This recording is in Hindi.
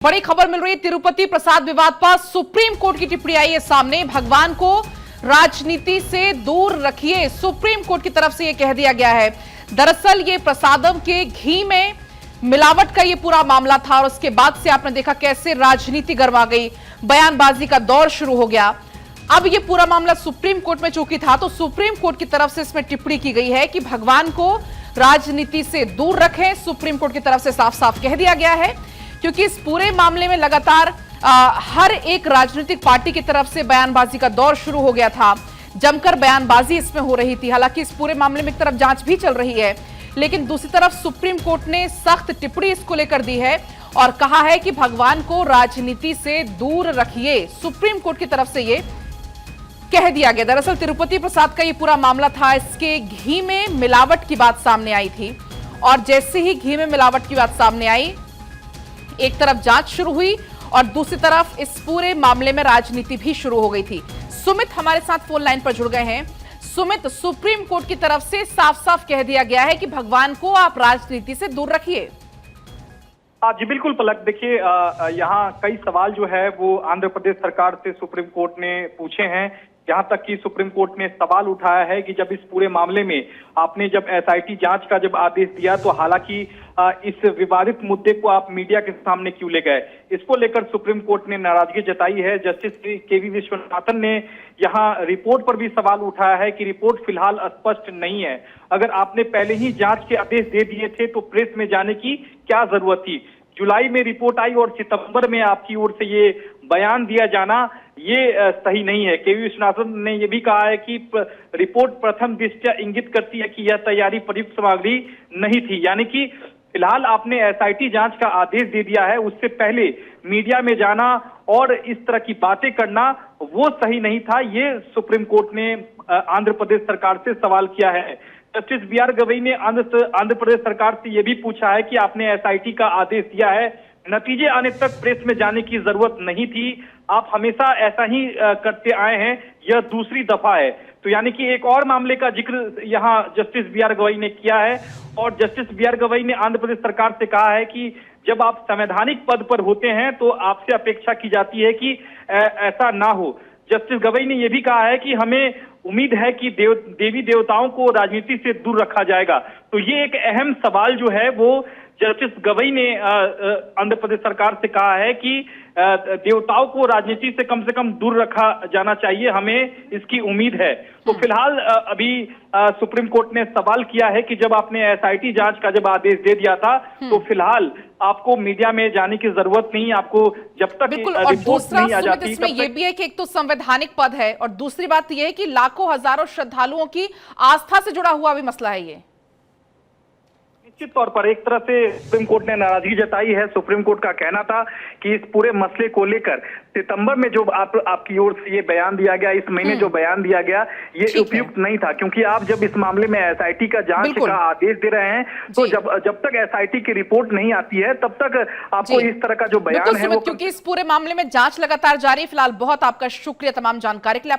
बड़ी खबर मिल रही है तिरुपति प्रसाद विवाद पर सुप्रीम कोर्ट की टिप्पणी आई है सामने। भगवान को राजनीति से दूर रखिए, सुप्रीम कोर्ट की तरफ से यह कह दिया गया है। दरअसल ये प्रसादम के घी में मिलावट का ये पूरा मामला था और उसके बाद से आपने देखा कैसे राजनीति गरमा गई, बयानबाजी का दौर शुरू हो गया। अब ये पूरा मामला सुप्रीम कोर्ट में चूंकि था तो सुप्रीम कोर्ट की तरफ से इसमें टिप्पणी की गई है कि भगवान को राजनीति से दूर रखें। सुप्रीम कोर्ट की तरफ से साफ साफ कह दिया गया है, क्योंकि इस पूरे मामले में लगातार हर एक राजनीतिक पार्टी की तरफ से बयानबाजी का दौर शुरू हो गया था। जमकर बयानबाजी इसमें हो रही थी। हालांकि इस पूरे मामले में एक तरफ जांच भी चल रही है, लेकिन दूसरी तरफ सुप्रीम कोर्ट ने सख्त टिप्पणी इसको लेकर दी है और कहा है कि भगवान को राजनीति से दूर रखिए। सुप्रीम कोर्ट की तरफ से ये कह दिया गया। दरअसल तिरुपति प्रसाद का ये पूरा मामला था, इसके घी में मिलावट की बात सामने आई थी और जैसे ही घी में मिलावट की बात सामने आई, एक तरफ जांच शुरू हुई और दूसरी तरफ इस पूरे मामले में राजनीति भी शुरू हो गई थी। सुमित हमारे साथ फोन लाइन पर जुड़ गए हैं। सुमित, सुप्रीम कोर्ट की तरफ से साफ साफ कह दिया गया है कि भगवान को आप राजनीति से दूर रखिए। जी बिल्कुल पलक, देखिए यहाँ कई सवाल जो है वो आंध्र प्रदेश सरकार से सुप्रीम कोर्ट ने पूछे हैं। यहाँ तक कि सुप्रीम कोर्ट ने सवाल उठाया है कि जब इस पूरे मामले में आपने जब एसआईटी जांच का जब आदेश दिया तो हालांकि इस विवादित मुद्दे को आप मीडिया के सामने क्यों ले गए, इसको लेकर सुप्रीम कोर्ट ने नाराजगी जताई है। जस्टिस केवी विश्वनाथन ने यहाँ रिपोर्ट पर भी सवाल उठाया है कि रिपोर्ट फिलहाल स्पष्ट नहीं है। अगर आपने पहले ही जांच के आदेश दे दिए थे तो प्रेस में जाने की क्या जरूरत थी। जुलाई में रिपोर्ट आई और सितंबर में आपकी ओर से ये बयान दिया जाना ये सही नहीं है। केवी विश्वनाथन ने यह भी कहा है कि रिपोर्ट प्रथम दृष्टया इंगित करती है कि यह तैयारी प्रयुक्त सामग्री नहीं थी, यानी कि फिलहाल आपने एसआईटी जांच का आदेश दे दिया है, उससे पहले मीडिया में जाना और इस तरह की बातें करना वो सही नहीं था। ये सुप्रीम कोर्ट ने आंध्र प्रदेश सरकार से सवाल किया है। जस्टिस बीआर गवई ने आंध्र प्रदेश सरकार से यह भी पूछा है कि आपने एसआईटी का आदेश दिया है, नतीजे आने तक प्रेस में जाने की जरूरत नहीं थी, आप हमेशा ऐसा ही करते आए हैं, यह दूसरी दफा है। तो यानी कि एक और मामले का जिक्र यहाँ जस्टिस बीआर गवई ने किया है और जस्टिस बीआर गवई ने आंध्र प्रदेश सरकार से कहा है कि जब आप संवैधानिक पद पर होते हैं तो आपसे अपेक्षा की जाती है कि ऐसा ना हो। जस्टिस गवई ने यह भी कहा है कि हमें उम्मीद है कि देवी देवताओं को राजनीति से दूर रखा जाएगा। तो ये एक अहम सवाल जो है वो जस्टिस गवई ने आंध्र प्रदेश सरकार से कहा है कि देवताओं को राजनीति से कम दूर रखा जाना चाहिए, हमें इसकी उम्मीद है। तो फिलहाल अभी सुप्रीम कोर्ट ने सवाल किया है कि जब आपने एसआईटी जांच का जब आदेश दे दिया था तो फिलहाल आपको मीडिया में जाने की जरूरत नहीं, आपको जब तक रिपोर्ट नहीं आ जाती। इसमें यह भी है कि एक तो संवैधानिक पद है और दूसरी बात यह है कि लाखों हजारों श्रद्धालुओं की आस्था से जुड़ा हुआ भी मसला है। ये निश्चित तौर पर एक तरह से सुप्रीम कोर्ट ने नाराजगी जताई है। सुप्रीम कोर्ट का कहना था कि इस पूरे मसले को लेकर सितंबर में जो आपकी ओर से ये बयान दिया गया, इस महीने जो बयान दिया गया, ये उपयुक्त नहीं था, क्योंकि आप जब इस मामले में एसआईटी का जांच का आदेश दे रहे हैं तो जब तक एसआईटी की रिपोर्ट नहीं आती है तब तक आपको इस तरह का जो बयान है वो, क्योंकि इस पूरे मामले में जांच लगातार जारी है। फिलहाल बहुत आपका शुक्रिया तमाम जानकारी के लिए।